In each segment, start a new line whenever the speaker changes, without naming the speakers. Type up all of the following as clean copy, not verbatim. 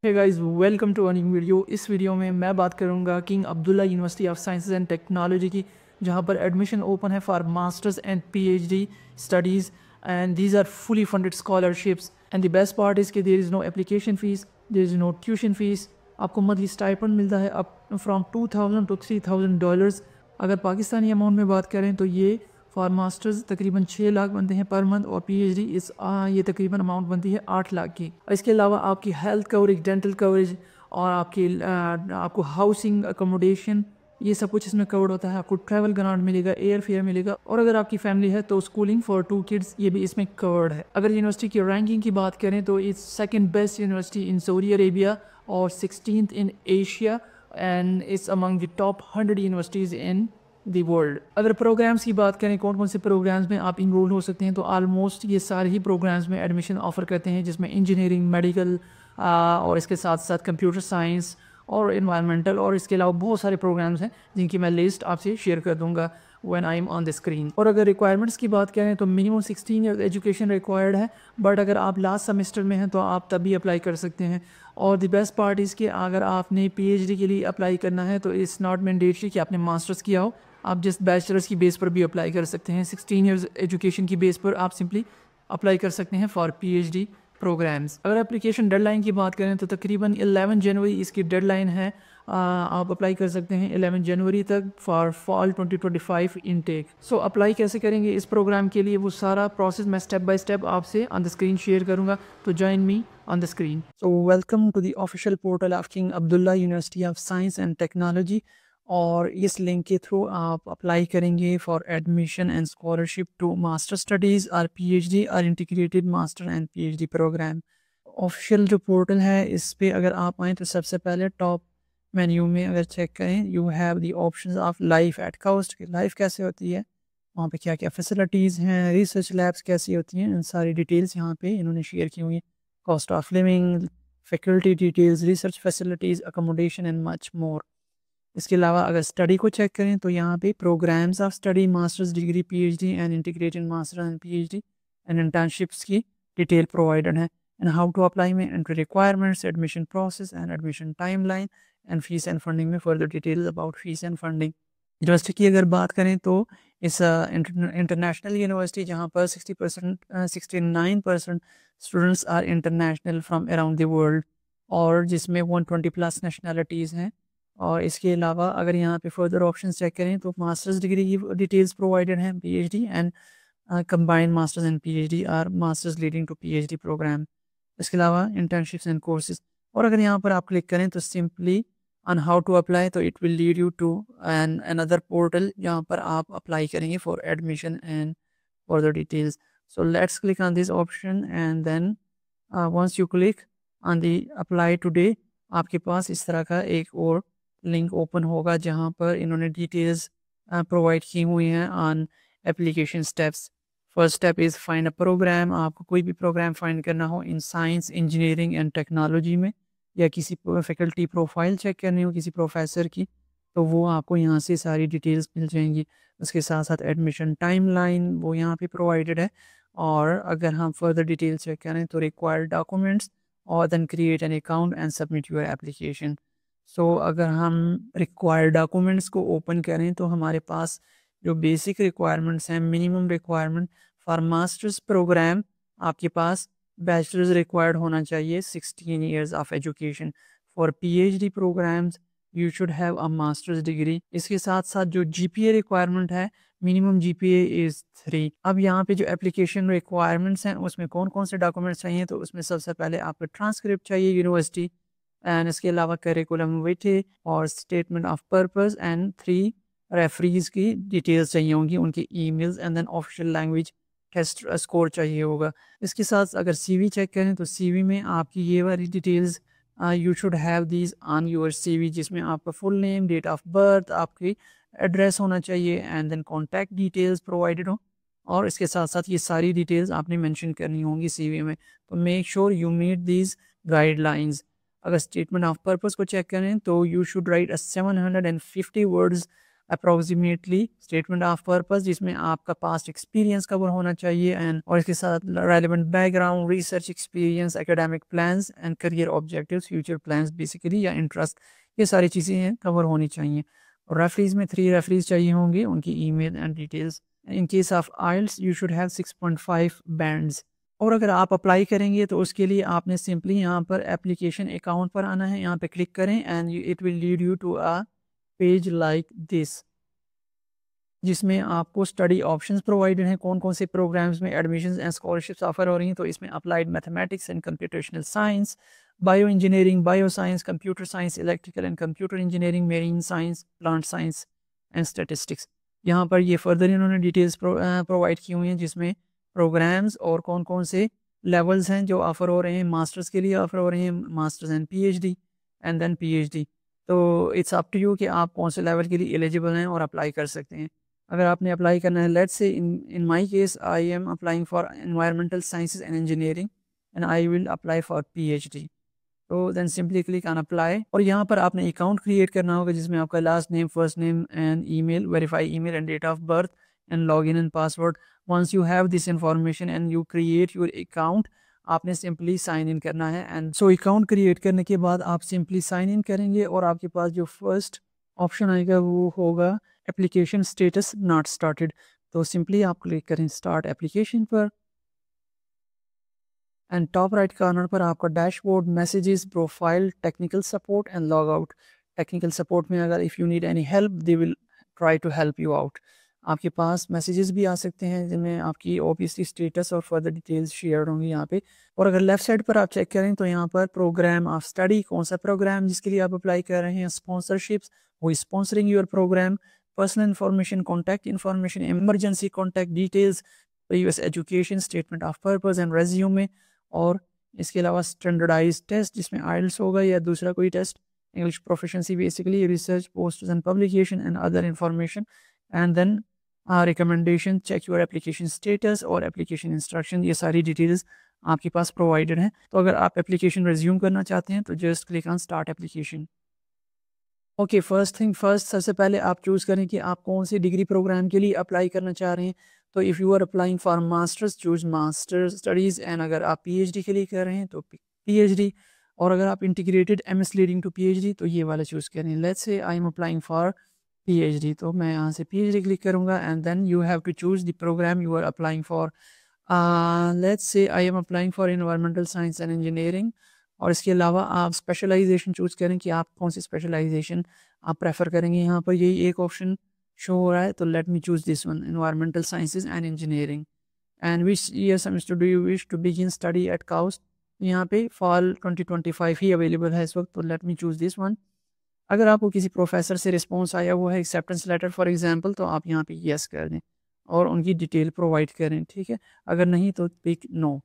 Hey guys, welcome to earning video. इस video में मैं बात करूंगा king Abdullah university of sciences and technology की, जहां पर एडमिशन ओपन है for masters and PhD studies and these are fully funded scholarships and the best part is कि there is no application fees, there is no tuition fees. आपको monthly stipend मिलता है up from $2,000 to $3,000। अगर Pakistani amount में बात करें तो ये फॉर मास्टर्स तकरीबन 6 लाख बनते हैं पर मंथ, और पीएचडी ये तकरीबन अमाउंट बनती है 8 लाख की। इसके अलावा आपकी हेल्थ कवरेज, डेंटल कवरेज और आपको हाउसिंग अकोमोडेशन, ये सब कुछ इसमें कवर्ड होता है। आपको ट्रैवल ग्रांट मिलेगा, एयर फेयर मिलेगा, और अगर आपकी फैमिली है तो स्कूलिंग फॉर 2 किड्स ये भी इसमें कवर्ड है। अगर यूनिवर्सिटी की रैंकिंग की बात करें तो it's second best university in Saudi Arabia और 16th in Asia and it's among the top 100 universities in the world. अगर प्रोग्राम्स की बात करें कौन कौन से प्रोग्राम्स में आप इनरोल हो सकते हैं, तो ऑलमोस्ट ये सारे ही प्रोग्राम्स में एडमिशन ऑफर करते हैं, जिसमें इंजीनियरिंग, मेडिकल और इसके साथ साथ कंप्यूटर साइंस और इन्वायरमेंटल, और इसके अलावा बहुत सारे प्रोग्राम्स हैं जिनकी मैं लिस्ट आपसे शेयर कर दूंगा when I am on the screen. और अगर रिक्वायरमेंट्स की बात करें तो मिनिमम 16 ईयर एजुकेशन रिक्वायर्ड है, बट अगर आप लास्ट सेमेस्टर में हैं तो आप तभी अप्लाई कर सकते हैं। और द बेस्ट पार्ट इज़ कि अगर आपने पीएचडी के लिए अप्लाई करना है तो इट्स नॉट मैंडेटरी कि आपने मास्टर्स किया हो, आप जस्ट बैचलर्स की बेस पर भी अप्लाई कर सकते हैं। 16 ईयर्स एजुकेशन की बेस पर आप सिंपली अप्लाई कर सकते हैं फॉर पीएचडी प्रोग्राम्स। अगर एप्लीकेशन डेडलाइन की बात करें तो तकरीबन 11 जनवरी इसकी डेडलाइन है। आप अप्लाई कर सकते हैं 11 जनवरी तक for fall 2025 intake. So apply कैसे करेंगे इस प्रोग्राम के लिए, वो सारा प्रोसेस मैं स्टेप बाय स्टेप आपसे ऑन द स्क्रीन शेयर करूंगा, तो join me on the screen. So welcome to the official portal of King Abdullah university of Science and Technology, और इस लिंक के थ्रू आप अप्लाई करेंगे for admission and scholarship to master studies और PhD और integrated master and PhD program. Official जो portal है इस पे अगर आप आएँ तो सबसे पहले टॉप मेन्यू में अगर चेक करें, you have the options of life at cost. Life कैसे होती है, वहाँ पे क्या क्या फैसिलिटीज़ हैं, रिसर्च लैब्स कैसी होती हैं, इन सारी डिटेल्स यहाँ पे इन्होंने शेयर की हुई हैं। Cost of living, faculty details, research facilities, accommodation and much more. इसके अलावा अगर स्टडी को चेक करें तो यहाँ पे programs of study, masters degree, PhD and integrated master and PhD and internships की डिटेल प्रोवाइडेड है। एंड हाउ टू अप्लाई में entry requirements, admission process and admission timeline and fees and funding में further details about fees and funding. University की अगर बात करें तो इस इंटरनेशनल यूनिवर्सिटी जहाँ पर 69% students are international from around the world, और जिसमें 120+ नेशनैलिटीज़ हैं। और इसके अलावा अगर यहाँ पे फर्दर ऑप्शंस चेक करें तो मास्टर्स डिग्री की डिटेल्स प्रोवाइडेड हैं, PhD and combined masters and PhD और masters leading to PhD program. इसके अलावा इंटर्नशिप्स एंड कोर्सेज। और अगर यहाँ पर आप क्लिक करें तो simply on how to apply, तो it will lead you to an another portal जहाँ पर आप अप्लाई करेंगे for admission and further details. So let's click on this option and then once you click on the apply today, आपके पास इस तरह का एक और लिंक ओपन होगा जहाँ पर इन्होंने डिटेल्स प्रोवाइड की हुई हैं on application steps. First step is find a program. आपको कोई भी प्रोग्राम फाइंड करना हो in science, engineering and technology में, या किसी फैकल्टी प्रोफाइल चेक करनी हो किसी प्रोफेसर की, तो वो आपको यहाँ से सारी डिटेल्स मिल जाएंगी। उसके साथ साथ एडमिशन टाइमलाइन वो यहाँ पे प्रोवाइडेड है। और अगर हम फर्दर डिटेल चेक करें तो रिक्वायर्ड डॉक्यूमेंट्स, और then create an account and submit your application. So अगर हम रिक्वायर्ड डॉक्यूमेंट्स को ओपन करें तो हमारे पास जो बेसिक रिक्वायरमेंट्स हैं, minimum requirement for masters program, आपके पास बैचलर्स रिक्वायर्ड होना चाहिए, 16 years of education. For PhD programs you should have a master's degree. इसके साथ साथ जो जीपीए रिक्वायरमेंट है, मिनिमम जीपीए इज़ 3। अब यहाँ पे जो एप्लीकेशन रिक्वायरमेंट्स हैं उसमें कौन कौन से डॉक्यूमेंट्स चाहिए, तो उसमें सबसे पहले आपको ट्रांसक्रिप्ट चाहिए यूनिवर्सिटी, एंड इसके अलावा करिकुलम विटे और statement of purpose, and 3 referees की डिटेल्स चाहिए होंगी, उनकी emails, and then official language test score चाहिए होगा। इसके साथ अगर सीवी चेक करें तो सीवी में आपकी ये वाली details you should have these on your CV, जिसमें आपका full name, date of birth, आपकी एड्रेस होना चाहिए, and then contact details provided हो। और इसके साथ साथ ये सारी डिटेल्स आपने मेंशन करनी होंगी सीवी में। तो make sure you meet these guidelines. अगर स्टेटमेंट ऑफ पर्पस को चेक करें तो you should write a 750 words approximately statement of purpose, जिसमें आपका पास्ट एक्सपीरियंस कवर होना चाहिए एंड और इसके साथ relevant background, research experience, academic plans and career objectives, future plans basically या इंटरेस्ट, ये सारी चीज़ें हैं कवर होनी चाहिए। और रेफरीज में 3 रेफरीज चाहिए होंगे, उनकी email and details. In case of IELTS you should have 6.5 bands. और अगर आप अप्लाई करेंगे तो उसके लिए आपने सिंपली यहाँ पर एप्लीकेशन अकाउंट पर आना है, यहाँ पे क्लिक करें and it will lead you to a page like this, जिसमें आपको स्टडी ऑप्शंस प्रोवाइडेड हैं, कौन कौन से प्रोग्राम्स में एडमिशंस एंड स्कॉलरशिप्स ऑफर हो रही हैं। तो इसमें applied mathematics and computational science, bio engineering, bio science, computer science, electrical and computer engineering, marine science, plant science and statistics. यहाँ पर ये फर्दर इन्होंने डिटेल्स प्रोवाइड की हुई हैं, जिसमें प्रोग्राम्स और कौन कौन से लेवल्स हैं जो ऑफ़र हो रहे हैं। मास्टर्स के लिए ऑफ़र हो रहे हैं, masters and PhD and then PhD. तो इट्स अप टू यू कि आप कौन से लेवल के लिए एलिजिबल हैं और अप्लाई कर सकते हैं। अगर आपने अप्लाई करना है, let's say in my case I am applying for environmental sciences and engineering and I will apply for PhD. तो then simply click on apply और यहाँ पर आपने अकाउंट क्रिएट करना होगा, जिसमें आपका last name, first name and email, verify email and date of birth and log in and password. Once you have this information and you create your account, आपने simply sign in करना है। And so account create करने के बाद आप simply sign इन करेंगे और आपके पास जो फर्स्ट ऑप्शन आएगा वो होगा एप्लीकेशन स्टेटस नॉट स्टार्टेड। तो सिंपली आप क्लिक करें स्टार्ट एप्लीकेशन पर एंड टॉप राइट कॉर्नर पर आपका dashboard, messages, profile, technical support and log out. Technical support में अगर if you need any help they will try to help you out. आपके पास मैसेजेस भी आ सकते हैं जिनमें आपकी ओबीसी स्टेटस और फर्दर डिटेल्स शेयर होंगी यहाँ पे। और अगर लेफ्ट साइड पर आप चेक करें तो यहाँ पर प्रोग्राम ऑफ स्टडी, कौन सा प्रोग्राम जिसके लिए आप अप्लाई कर रहे हैं, स्पॉन्सरशिप्स, वो sponsoring your program, personal information, contact information, emergency contact details, previous education, statement of purpose and resume. और इसके अलावा स्टैंडर्डाइज टेस्ट जिसमें आइल्स होगा या दूसरा कोई test, English proficiency basically, research, posts and publication and other information and then recommendation, check your application status और application instruction. ये सारी डिटेल्स आपके पास प्रोवाइडेड हैं। तो अगर आप एप्लीकेशन रिज्यूम करना चाहते हैं तो just click on start application. Okay, first thing first, सबसे पहले आप चूज़ करें कि आप कौन सी डिग्री प्रोग्राम के लिए अप्लाई करना चाह रहे हैं। तो if you are applying for masters, choose masters studies and अगर आप पीएचडी के लिए कर रहे हैं तो पीएचडी। और अगर आप integrated MS leading to PhD तो ये वाला चूज़ करें। Let's say I am applying for PhD, तो मैं यहाँ से पीएचडी क्लिक करूँगा and then you have to choose the program you are applying for. Let's say I am applying for environmental science and engineering. और इसके अलावा आप specialisation choose करें कि आप कौन सी स्पेशलाइजेशन आप प्रेफर करेंगे। यहाँ पर यही एक ऑप्शन शो हो रहा है, तो let me choose this one, environmental sciences and engineering. And which year semester do you wish to begin study at KAUST. यहाँ पे फॉल 2025 ही अवेलेबल है इस वक्त, तो let me choose this one. अगर आपको किसी प्रोफेसर से रिस्पॉन्स आया हुआ है, एक्सेप्टेंस लेटर फॉर एग्जांपल, तो आप यहाँ पे येस कर दें और उनकी डिटेल प्रोवाइड करें, ठीक है। अगर नहीं तो pick no.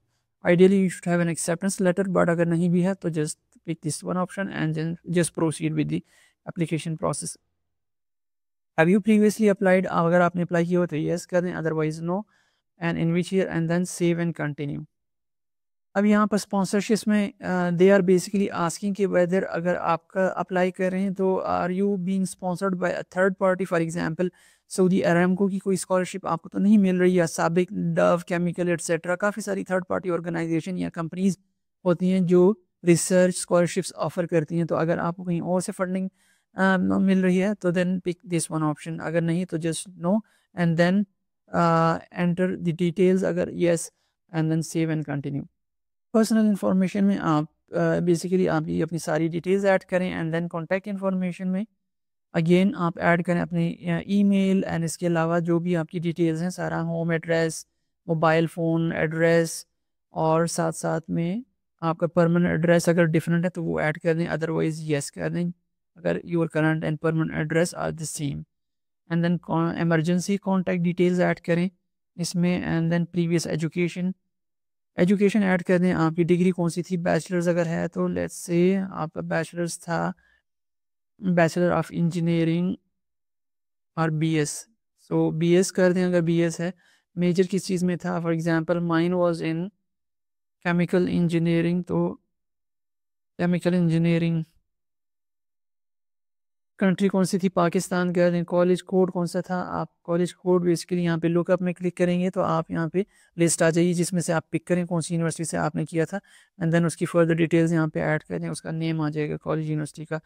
Ideally you should have an acceptance letter, but अगर नहीं भी है तो just pick this one option and then just proceed with the application process. Have you previously applied, अगर आपने अप्लाई किया हो तो येस कर दें, otherwise no. And in which year and then save and continue. अब यहाँ पर स्पॉन्सरशिप्स में दे आर बेसिकली आस्किंग कि वेदर अगर आपका अप्लाई कर रहे हैं तो are you being sponsored by a third party. For example Saudi Aramco की कोई स्कॉलरशिप आपको तो नहीं मिल रही, या साबिक, डव केमिकल एट्सेट्रा, काफ़ी सारी थर्ड पार्टी ऑर्गेनाइजेशन या कंपनीज होती हैं जो रिसर्च स्कॉलरशिप्स ऑफर करती हैं। तो अगर आपको कहीं और से फंडिंग मिल रही है तो then pick this one option, अगर नहीं तो just no and then enter the details, अगर yes and then save and continue. Personal information में आप बेसिकली आप ये अपनी सारी डिटेल्स ऐड करें एंड देन कॉन्टैक्ट इन्फॉर्मेशन में अगेन आप ऐड करें अपनी ईमेल एंड इसके अलावा जो भी आपकी डिटेल्स हैं सारा, home address, mobile phone address, और साथ साथ में आपका परमानेंट एड्रेस अगर डिफरेंट है तो वो ऐड कर दें, अदरवाइज़ येस कर दें अगर your current and permanent address are the same. And then emergency contact details add करें इसमें and then previous education add कर दें, आपकी डिग्री कौन सी थी। बैचलर्स अगर है तो लेट्स से आपका बैचलर्स था बैचलर ऑफ इंजीनियरिंग और बीएस, सो बीएस कर दें अगर बीएस है। मेजर किस चीज़ में था, for example mine was in chemical engineering, तो केमिकल इंजीनियरिंग कंट्री कौन सी थी, पाकिस्तान कर दें। कॉलेज कोड कौन सा था, आप कॉलेज कोड बेसिकली यहाँ पे लुकअप में क्लिक करेंगे तो आप यहाँ पे लिस्ट आ जाइए जिसमें से आप पिक करें कौन सी यूनिवर्सिटी से आपने किया था, एंड देन उसकी फर्दर डिटेल्स यहाँ पे ऐड करें, उसका नेम आ जाएगा कॉलेज यूनिवर्सिटी का,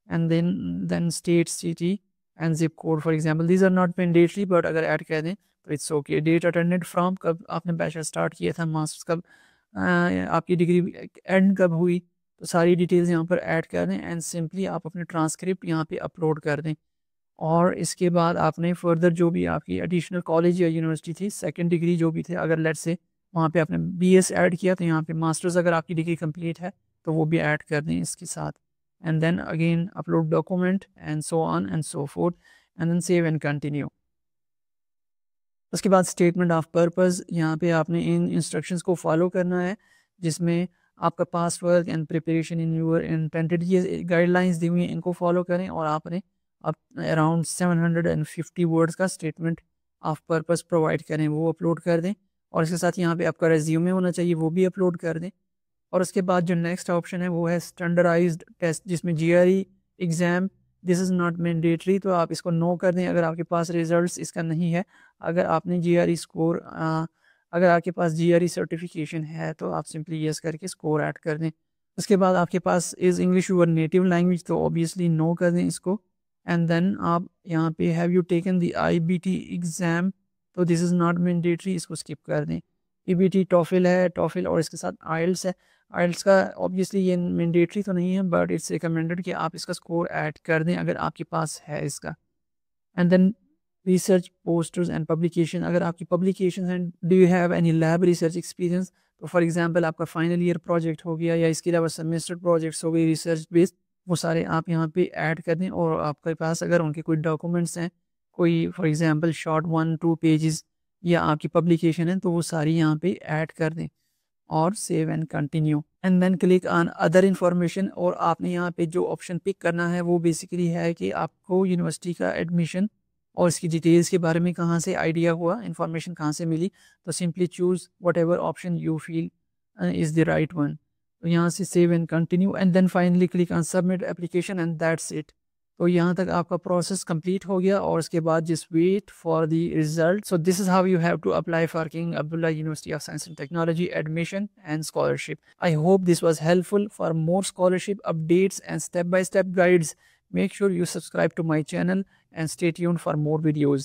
and then state, city and zip code for example. These are not mandatory but अगर ऐड कर दें तो it's okay. Date attended from, कब आपने बैचलर स्टार्ट किया था, मास्टर्स कब, आपकी डिग्री एंड कब हुई, तो सारी डिटेल्स यहाँ पर ऐड कर दें एंड सिंपली आप अपने ट्रांसक्रिप्ट यहाँ पे अपलोड कर दें। और इसके बाद आपने फर्दर जो भी आपकी एडिशनल कॉलेज या यूनिवर्सिटी थी, सेकंड डिग्री जो भी थे, अगर लेट्स से वहाँ पे आपने बीएस ऐड किया तो यहाँ पे मास्टर्स अगर आपकी डिग्री कंप्लीट है तो वो भी ऐड कर दें इसके साथ, and then again upload document and so on and so forth, and then save and continue. उसके बाद स्टेटमेंट ऑफ पर्पस, यहाँ पे आपने इन इंस्ट्रक्शंस को फॉलो करना है जिसमें आपका past work and preparation in your intended, ये गाइडलाइंस दी हुई हैं, इनको फॉलो करें और आपने अब अराउंड 750 वर्ड्स का स्टेटमेंट ऑफ पर्पस प्रोवाइड करें, वो अपलोड कर दें। और इसके साथ यहाँ पे आपका रेज्यूमे होना चाहिए, वो भी अपलोड कर दें। और उसके बाद जो नेक्स्ट ऑप्शन है वो है स्टैंडर्डाइज्ड टेस्ट, जिसमें GRE exam, this is not mandatory, तो आप इसको नो कर दें अगर आपके पास रिजल्ट्स इसका नहीं है। अगर आपने जीआरई स्कोर, अगर आपके पास जीआरई सर्टिफिकेशन है तो आप सिंपली यस करके स्कोर ऐड कर दें। उसके बाद आपके पास is English your native language, तो ऑब्वियसली नो कर दें इसको, एंड देन आप यहाँ पे have you taken the IBT exam, तो दिस इज़ नॉट मैंडेटरी, इसको स्किप कर दें। ईबीटी टॉफिल है, टॉफिल और इसके साथ आइल्स है। आइल्स का ऑब्वियसली ये मैंडेटरी तो नहीं है बट इट्स रिकमेंडेड कि आप इसका स्कोर ऐड कर दें अगर आपके पास है इसका। And then research posters and publication, अगर आपकी पब्लिकेशन हैं, do you have any lab research experience, तो फॉर एग्जांपल आपका फाइनल ईयर प्रोजेक्ट हो गया या इसके अलावा सेमेस्टर प्रोजेक्ट्स हो गए रिसर्च बेस्ड, वो सारे आप यहाँ पे ऐड कर दें। और आपके पास अगर उनके कोई डॉक्यूमेंट्स हैं, कोई फॉर एग्जांपल शॉर्ट 1-2 पेजेस या आपकी पब्लिकेशन है, तो वो सारी यहाँ पे ऐड कर दें और save and continue, and then click on other information. और आपने यहाँ पे जो ऑप्शन पिक करना है वो बेसिकली है कि आपको यूनिवर्सिटी का एडमिशन और इसकी डिटेल्स के बारे में कहाँ से आइडिया हुआ, इन्फॉर्मेशन कहाँ से मिली, तो simply choose whatever option you feel is the right one. तो यहाँ से save and continue and then finally click on submit application and that's it. तो यहाँ तक आपका प्रोसेस कंप्लीट हो गया और उसके बाद just wait for the result. So this is how you have to apply for King Abdullah university of Science and Technology admission and scholarship. I hope this was helpful. For more scholarship updates and step by step guides, make sure you subscribe to my channel and stay tuned for more videos.